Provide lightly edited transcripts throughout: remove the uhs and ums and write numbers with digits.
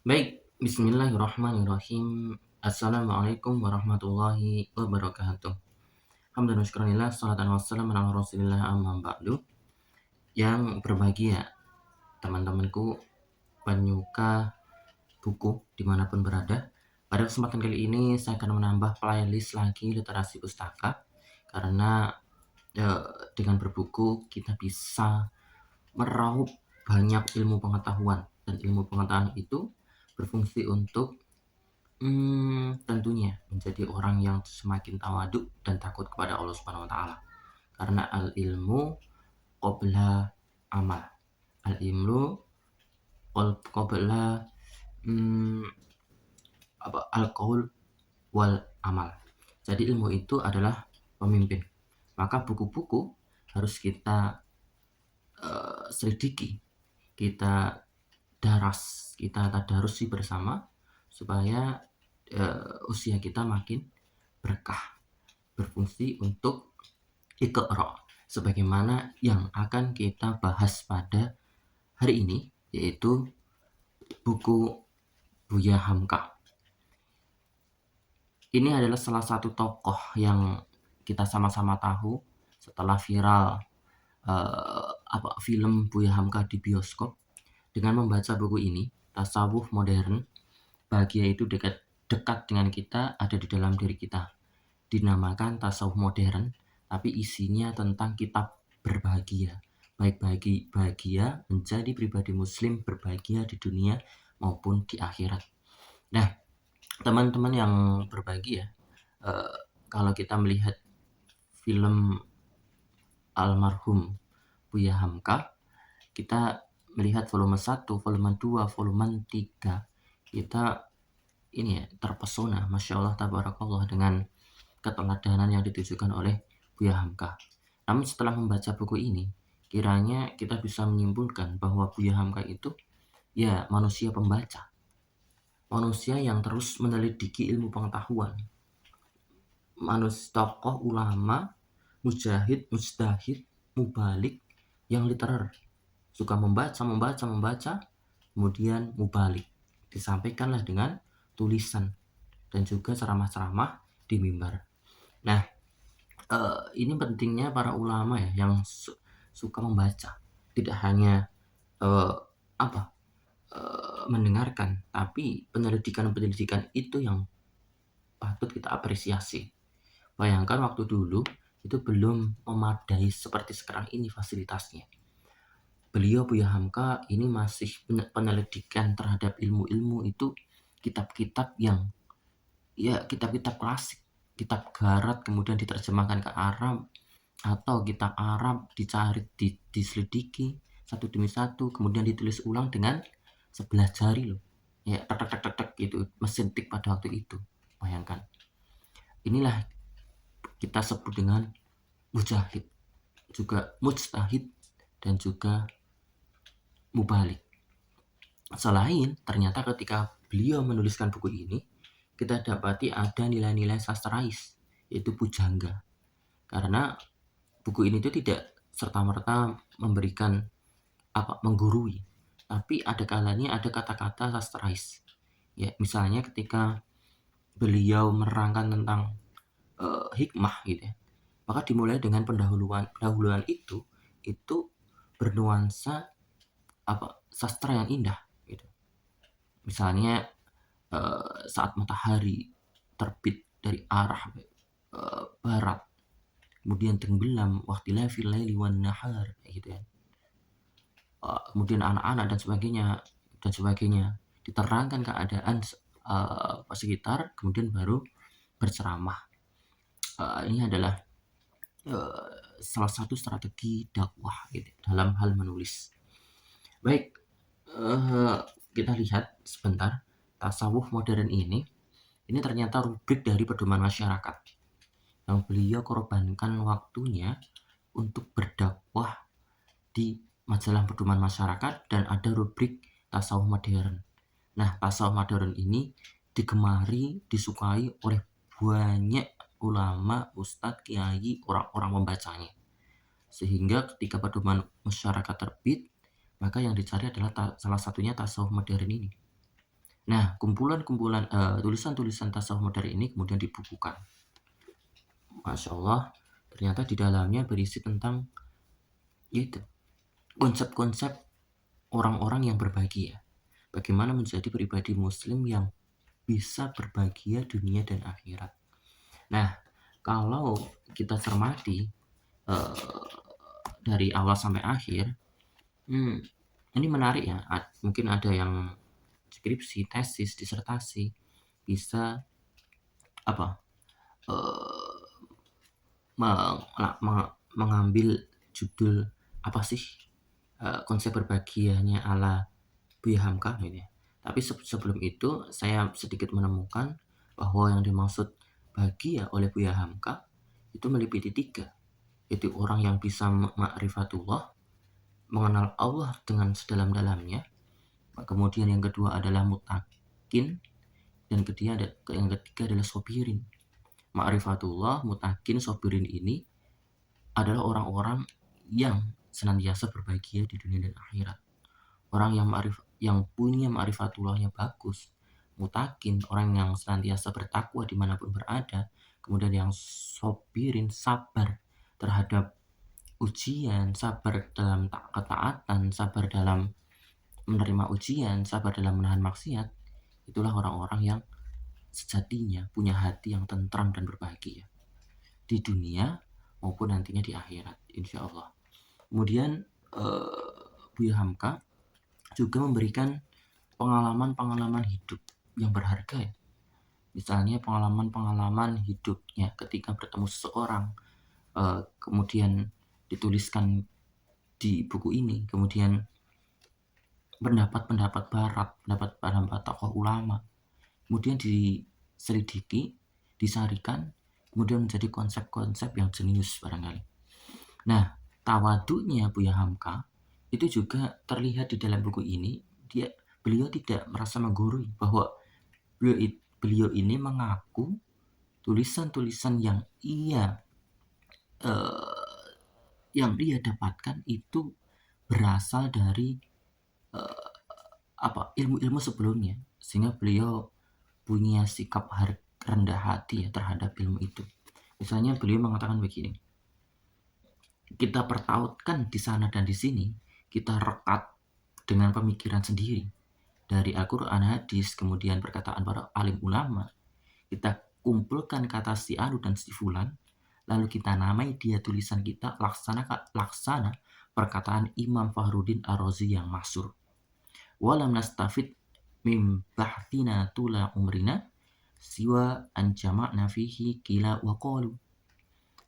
Baik, bismillahirrahmanirrahim. Assalamualaikum warahmatullahi wabarakatuh. Hamdan wa syukranillah, salatan wassalamu ala rasulillah amma ba'du. Yang berbahagia, teman-temanku penyuka buku dimanapun berada. Pada kesempatan kali ini saya akan menambah playlist lagi literasi pustaka. Karena dengan berbuku kita bisa meraup banyak ilmu pengetahuan. Dan ilmu pengetahuan itu berfungsi untuk tentunya menjadi orang yang semakin tawaduk dan takut kepada Allah Subhanahu wa taala. Karena al-ilmu qabla amal. Al-ilmu qabla mm, al-qaul wal amal. Jadi ilmu itu adalah pemimpin. Maka buku-buku harus kita selidiki, kita daras, kita tadarusi bersama supaya usia kita makin berkah, berfungsi untuk iqra, sebagaimana yang akan kita bahas pada hari ini, yaitu buku Buya Hamka. Ini adalah salah satu tokoh yang kita sama-sama tahu setelah viral film Buya Hamka di bioskop. Dengan membaca buku ini, tasawuf modern, bahagia itu dekat dengan kita, ada di dalam diri kita. Dinamakan tasawuf modern, tapi isinya tentang kitab berbahagia. Baik bahagia menjadi pribadi muslim, berbahagia di dunia maupun di akhirat. Nah, teman-teman yang berbahagia, kalau kita melihat film almarhum Buya Hamka, kita melihat volume 1, volume 2, volume 3, kita ini ya terpesona, Masya Allah tabarakallah, dengan keteladanan yang ditujukan oleh Buya Hamka. Namun setelah membaca buku ini, kiranya kita bisa menyimpulkan bahwa Buya Hamka itu ya manusia pembaca, manusia yang terus menyelidiki ilmu pengetahuan, manusia tokoh ulama, mujahid, mujtahid, mubalik yang literer, suka membaca, kemudian mubalik, disampaikanlah dengan tulisan dan juga ceramah-ceramah di mimbar. Nah, ini pentingnya para ulama ya yang suka membaca, tidak hanya uh, apa mendengarkan, tapi penyelidikan itu yang patut kita apresiasi. Bayangkan waktu dulu itu belum memadai seperti sekarang ini fasilitasnya. Beliau Buya Hamka ini masih penyelidikan terhadap ilmu-ilmu itu, kitab-kitab yang ya kitab-kitab klasik, kitab Garat kemudian diterjemahkan ke Arab, atau kitab Arab dicari, diselidiki satu demi satu, kemudian ditulis ulang dengan sebelah jari loh, ya tek tek tek tek gitu, mesin tik pada waktu itu. Bayangkan, inilah kita sebut dengan mujahid, juga mujtahid, dan juga mubalik. Selain ternyata ketika beliau menuliskan buku ini, kita dapati ada nilai-nilai sastrais, yaitu pujangga. Karena buku ini itu tidak serta-merta memberikan menggurui, tapi ada kalanya ada kata-kata sastrais. Ya, misalnya ketika beliau menerangkan tentang hikmah gitu ya, maka dimulai dengan pendahuluan itu bernuansa sastra yang indah gitu. Misalnya saat matahari terbit dari arah barat, kemudian tenggelam, waqtilafil laili wan nahar gitu ya. Kemudian anak-anak dan sebagainya diterangkan keadaan sekitar, kemudian baru berceramah. Ini adalah salah satu strategi dakwah gitu, dalam hal menulis. Baik, kita lihat sebentar tasawuf modern ini ternyata rubrik dari pedoman masyarakat yang beliau korbankan waktunya untuk berdakwah di majalah pedoman masyarakat, dan ada rubrik tasawuf modern. Nah, tasawuf modern ini digemari, disukai oleh banyak ulama, ustadz, kiai, orang-orang membacanya. Sehingga ketika pedoman masyarakat terbit, maka yang dicari adalah salah satunya tasawuf modern ini. Nah, kumpulan-kumpulan tulisan-tulisan tasawuf modern ini kemudian dibukukan. Masya Allah, ternyata di dalamnya berisi tentang itu konsep-konsep orang-orang yang berbahagia. Bagaimana menjadi pribadi muslim yang bisa berbahagia dunia dan akhirat. Nah, kalau kita cermati eh, dari awal sampai akhir, hmm, ini menarik ya. Mungkin ada yang skripsi, tesis, disertasi bisa apa eh, mengambil judul apa sih konsep berbahagianya ala Buya Hamka gitu ya. Tapi sebelum itu saya sedikit menemukan bahwa yang dimaksud bahagia oleh Buya Hamka itu meliputi tiga, yaitu orang yang bisa ma'rifatullah, mengenal Allah dengan sedalam-dalamnya. Kemudian yang kedua adalah mutakin, dan yang ketiga adalah sobirin. Ma'rifatullah, mutakin, sobirin ini adalah orang-orang yang senantiasa berbahagia di dunia dan akhirat. Orang yang punya ma'rifatullahnya bagus, mutakin, orang yang senantiasa bertakwa dimanapun berada, kemudian yang sobirin, sabar terhadap ujian, sabar dalam ketaatan, sabar dalam menerima ujian, sabar dalam menahan maksiat, itulah orang-orang yang sejatinya punya hati yang tentram dan berbahagia di dunia maupun nantinya di akhirat, insya Allah. Kemudian Buya Hamka juga memberikan pengalaman-pengalaman hidup yang berharga ya. Misalnya pengalaman-pengalaman hidupnya ketika bertemu seseorang, kemudian dituliskan di buku ini. Kemudian pendapat-pendapat barat, pendapat-pendapat tokoh ulama, kemudian diselidiki, disarikan, kemudian menjadi konsep-konsep yang jenius barangkali. Nah, tawadunya Buya Hamka itu juga terlihat di dalam buku ini. Beliau tidak merasa menggurui bahwa beliau ini mengaku tulisan-tulisan eh, yang dia dapatkan itu berasal dari ilmu-ilmu sebelumnya, sehingga beliau punya sikap rendah hati ya terhadap ilmu itu. Misalnya beliau mengatakan begini, kita pertautkan di sana dan di sini, kita rekat dengan pemikiran sendiri dari Al-Quran, hadis, kemudian perkataan para alim ulama, kita kumpulkan kata si anu dan si fulan, lalu kita namai dia tulisan kita laksana perkataan Imam Fahruddin Ar-Razi yang masyhur. Walam nastafid mim bahtina tula umrina siwa an jama'na fihi kila wa qalu.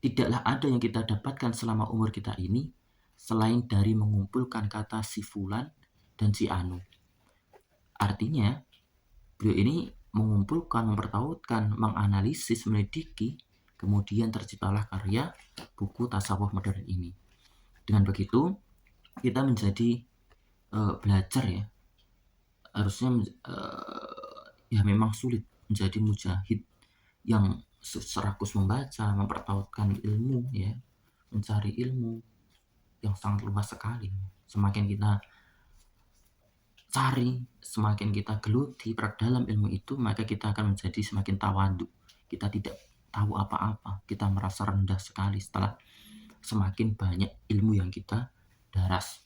Tidaklah ada yang kita dapatkan selama umur kita ini selain dari mengumpulkan kata si fulan dan si anu. Artinya, beliau ini mengumpulkan, mempertautkan, menganalisis, menyelidiki, kemudian terciptalah karya buku tasawuf modern ini. Dengan begitu, kita menjadi belajar ya. Harusnya ya memang sulit menjadi mujahid yang serakus membaca, mempertautkan ilmu ya, mencari ilmu yang sangat luas sekali. Semakin kita cari, semakin kita geluti perdalam ilmu itu, maka kita akan menjadi semakin tawadhu. Kita tidak tahu apa-apa, kita merasa rendah sekali setelah semakin banyak ilmu yang kita daras.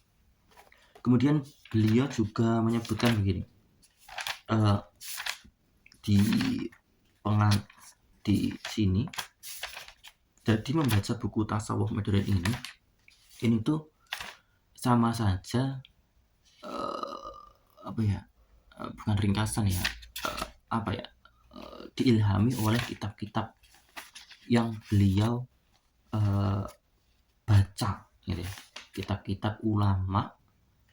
Kemudian beliau juga menyebutkan begini, di sini, jadi membaca buku tasawuf modern ini tuh sama saja bukan ringkasan ya, diilhami oleh kitab-kitab yang beliau baca gitu ya. Kitab-kitab ulama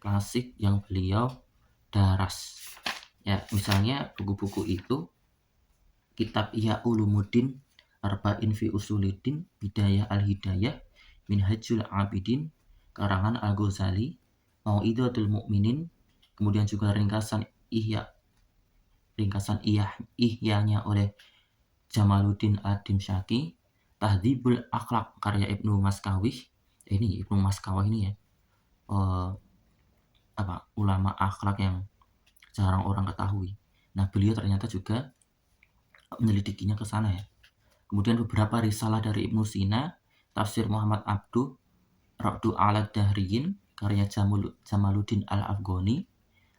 klasik yang beliau daras ya. Misalnya buku-buku itu kitab Ihya Ulumuddin, Arba'in fi Usulidin, Bidayah Al-Hidayah, Minhajul Abidin, karangan Al-Ghazali, Mau'idatul Mu'minin, kemudian juga ringkasan Ihyanya oleh Jamaluddin Ad-Dimsyaqi, Tahdhibul Akhlaq karya Ibnu Maskawih. Ini Ibnu Maskawih ini ya, ulama akhlak yang jarang orang ketahui. Nah, beliau ternyata juga menyelidikinya ke sana ya. Kemudian beberapa risalah dari Ibnu Sina, tafsir Muhammad Abduh, Raddu ala Dahriyin, karya Jamaluddin Al-Afghani,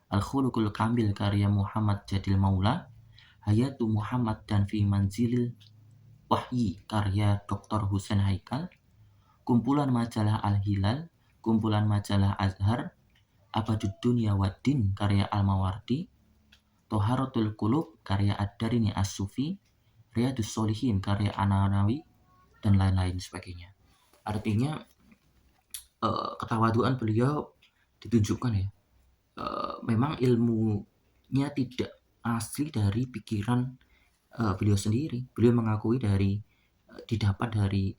Al-Khuluqul Kamil, karya Muhammad Jadil Maula, Hayatu Muhammad dan Fi Manzilil Wahyi, karya Dr. Husain Haikal, kumpulan majalah Al-Hilal, kumpulan majalah Azhar, Abadud Dunya Waddin, karya Al-Mawardi, Toharatul Qulub, karya Ad-Darini As-Sufi, Riyadus Solihin, karya An-Nawawi, dan lain-lain sebagainya. Artinya ketawaduan beliau ditunjukkan ya. Memang ilmunya tidak asli dari pikiran beliau sendiri. Beliau mengakui didapat dari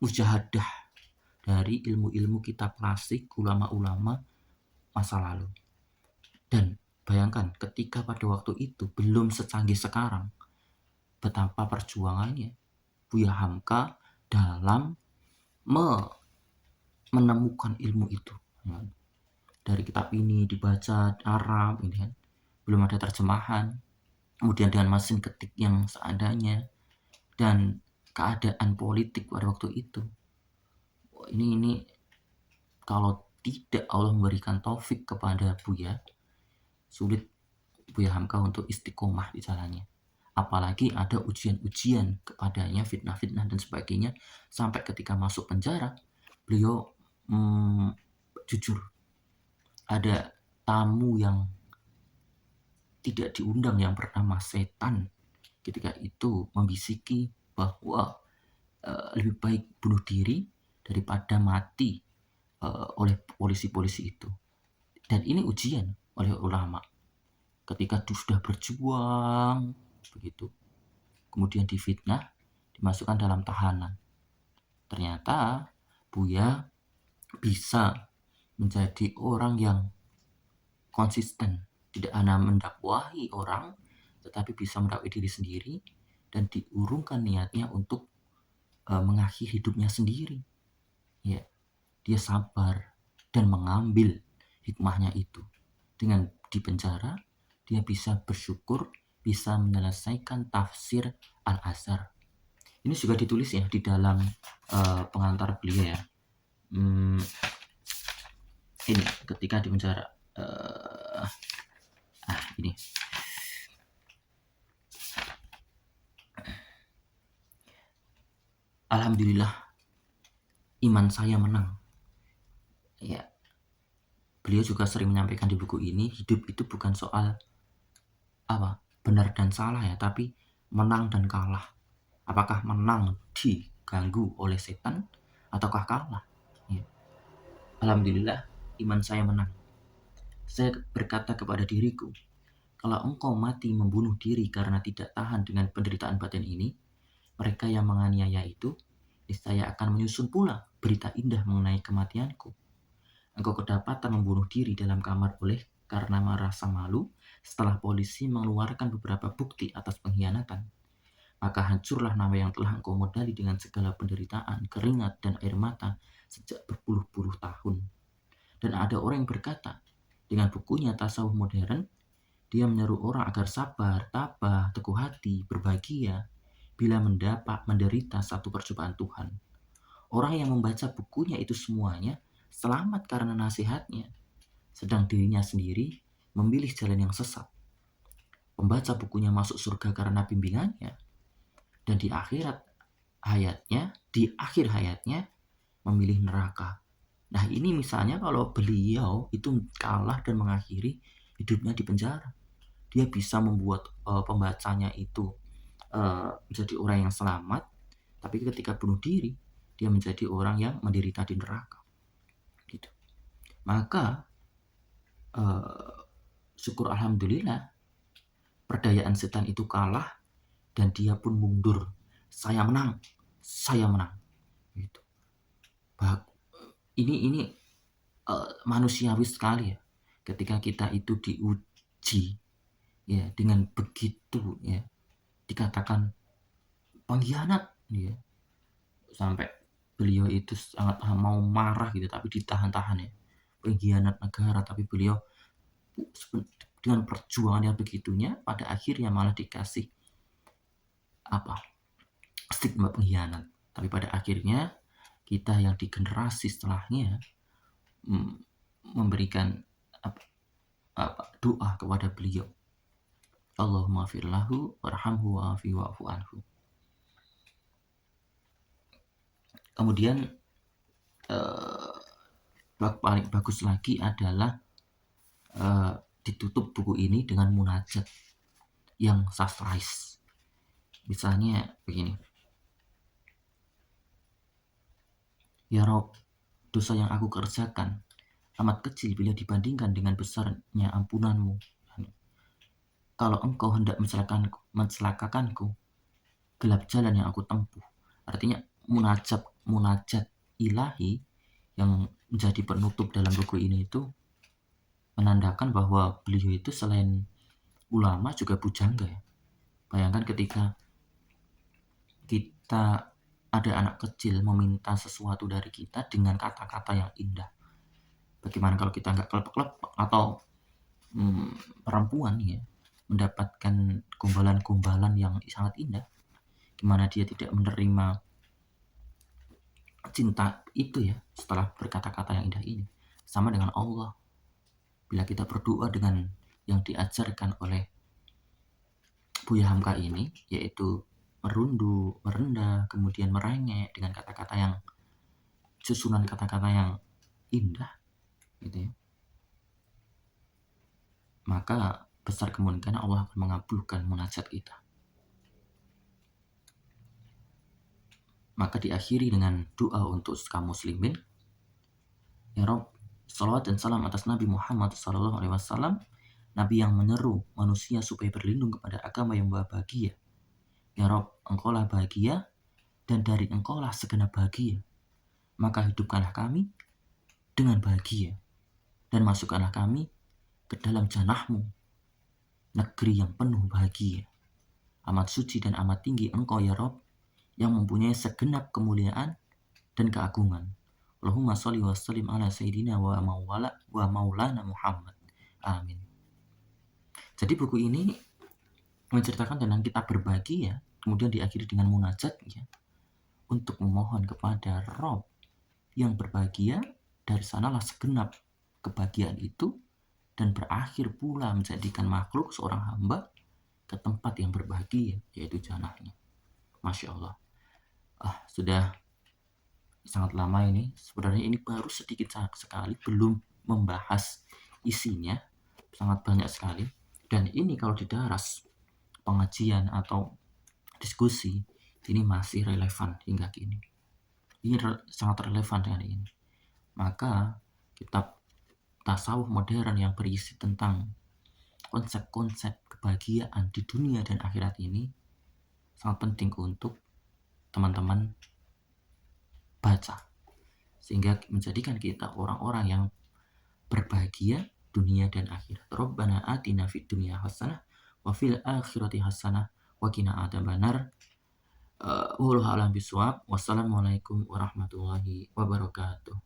mujahadah dari ilmu-ilmu kitab klasik ulama-ulama masa lalu. Dan bayangkan ketika pada waktu itu belum secanggih sekarang, betapa perjuangannya Buya Hamka dalam menemukan ilmu itu. Dari kitab ini dibaca Arab, ini kan belum ada terjemahan, kemudian dengan mesin ketik yang seadanya dan keadaan politik pada waktu itu. Ini kalau tidak Allah memberikan taufik kepada Buya, sulit Buya Hamka untuk istiqomah di jalannya. Apalagi ada ujian-ujian kepadanya, fitnah-fitnah dan sebagainya, sampai ketika masuk penjara beliau jujur, ada tamu yang tidak diundang yang bernama setan ketika itu membisiki bahwa lebih baik bunuh diri daripada mati oleh polisi-polisi itu. Dan ini ujian oleh ulama ketika sudah berjuang begitu, kemudian difitnah, dimasukkan dalam tahanan. Ternyata Buya bisa menjadi orang yang konsisten, tidak hanya mendakwahi orang, tetapi bisa mendakwai diri sendiri dan diurungkan niatnya untuk mengakhiri hidupnya sendiri. Ya, dia sabar dan mengambil hikmahnya itu. Dengan di penjara, dia bisa bersyukur, bisa menyelesaikan tafsir Al-Azhar. Ini juga ditulis ya di dalam pengantar beliau ya. Ini ketika di penjara. Ini. Alhamdulillah, iman saya menang. Ya, beliau juga sering menyampaikan di buku ini, hidup itu bukan soal benar dan salah ya, tapi menang dan kalah. Apakah menang diganggu oleh setan ataukah kalah? Ya. Alhamdulillah, iman saya menang. Saya berkata kepada diriku, kalau engkau mati membunuh diri karena tidak tahan dengan penderitaan batin ini, mereka yang menganiaya itu, niscaya akan menyusun pula berita indah mengenai kematianku. Engkau kedapatan membunuh diri dalam kamar karena merasa malu setelah polisi mengeluarkan beberapa bukti atas pengkhianatan. Maka hancurlah nama yang telah engkau modali dengan segala penderitaan, keringat, dan air mata sejak berpuluh-puluh tahun. Dan ada orang yang berkata, dengan bukunya Tasawuf Modern, dia menyeru orang agar sabar, tabah, teguh hati, berbahagia bila menderita satu percobaan Tuhan. Orang yang membaca bukunya itu semuanya selamat karena nasihatnya, sedang dirinya sendiri memilih jalan yang sesat. Pembaca bukunya masuk surga karena bimbingannya, dan di akhir hayatnya memilih neraka. Nah, ini misalnya kalau beliau itu kalah dan mengakhiri hidupnya di penjara, dia bisa membuat pembacanya itu menjadi orang yang selamat, tapi ketika bunuh diri dia menjadi orang yang menderita di neraka. Gitu. Maka syukur alhamdulillah, perdayaan setan itu kalah dan dia pun mundur. Saya menang. Gitu. Ini manusiawi sekali ya, ketika kita itu diuji ya dengan begitu ya, dikatakan pengkhianat ya, sampai beliau itu sangat mau marah gitu tapi ditahan-tahan ya, pengkhianat negara, tapi beliau dengan perjuangan yang begitunya, pada akhirnya malah dikasih stigma pengkhianat. Tapi pada akhirnya kita yang di generasi setelahnya memberikan doa kepada beliau. Allahumma firlahu warhamhu wa'afi wa'fu anhu. Kemudian paling bagus lagi adalah ditutup buku ini dengan munajat yang sastrais. Misalnya begini. Ya Rob, dosa yang aku kerjakan amat kecil bila dibandingkan dengan besarnya ampunanmu. Kalau engkau hendak mencelakakanku, gelap jalan yang aku tempuh. Artinya munajat ilahi yang menjadi penutup dalam buku ini itu menandakan bahwa beliau itu selain ulama juga bujangga ya. Bayangkan ketika kita ada anak kecil meminta sesuatu dari kita dengan kata-kata yang indah. Bagaimana kalau kita nggak kelepek-kelepek atau perempuan ya mendapatkan gombalan-gombalan yang sangat indah, gimana dia tidak menerima cinta itu ya setelah berkata-kata yang indah ini. Sama dengan Allah, bila kita berdoa dengan yang diajarkan oleh Buya Hamka ini, yaitu merundu, merendah, kemudian merengek dengan kata-kata yang susunan kata-kata yang indah gitu ya, maka besar kemungkinan Allah akan mengabulkan munajat kita. Maka diakhiri dengan doa untuk kaum muslimin. Ya Rob, salawat dan salam atas Nabi Muhammad SAW, Nabi yang menyeru manusia supaya berlindung kepada agama yang membawa bahagia. Ya Rob, engkaulah bahagia dan dari engkaulah segenap bahagia. Maka hidupkanlah kami dengan bahagia dan masukkanlah kami ke dalam janahmu, negeri yang penuh bahagia. Amat suci dan amat tinggi engkau ya Rob, yang mempunyai segenap kemuliaan dan keagungan. Allahumma sholli wa sallim ala sayyidina wa maulana Muhammad. Amin. Jadi buku ini menceritakan tentang kita berbahagia, kemudian diakhiri dengan munajat ya, untuk memohon kepada Rob yang berbahagia, dari sanalah segenap kebahagiaan itu, dan berakhir pula menjadikan makhluk seorang hamba ke tempat yang berbahagia, yaitu janahnya. Masya Allah. Sudah sangat lama ini. Sebenarnya ini baru sedikit sekali, belum membahas isinya, sangat banyak sekali. Dan ini kalau didaras pengajian atau diskusi, ini masih relevan hingga kini. Ini sangat relevan dengan ini. Maka kitab tasawuf modern yang berisi tentang konsep-konsep kebahagiaan di dunia dan akhirat ini sangat penting untuk teman-teman baca, sehingga menjadikan kita orang-orang yang berbahagia dunia dan akhirat. Rabbana atina fid dunya hasanah wa fil akhirati hasanah wa qina adzabannar. Wallahu a'lam bishawab. Wassalamualaikum warahmatullahi wabarakatuh.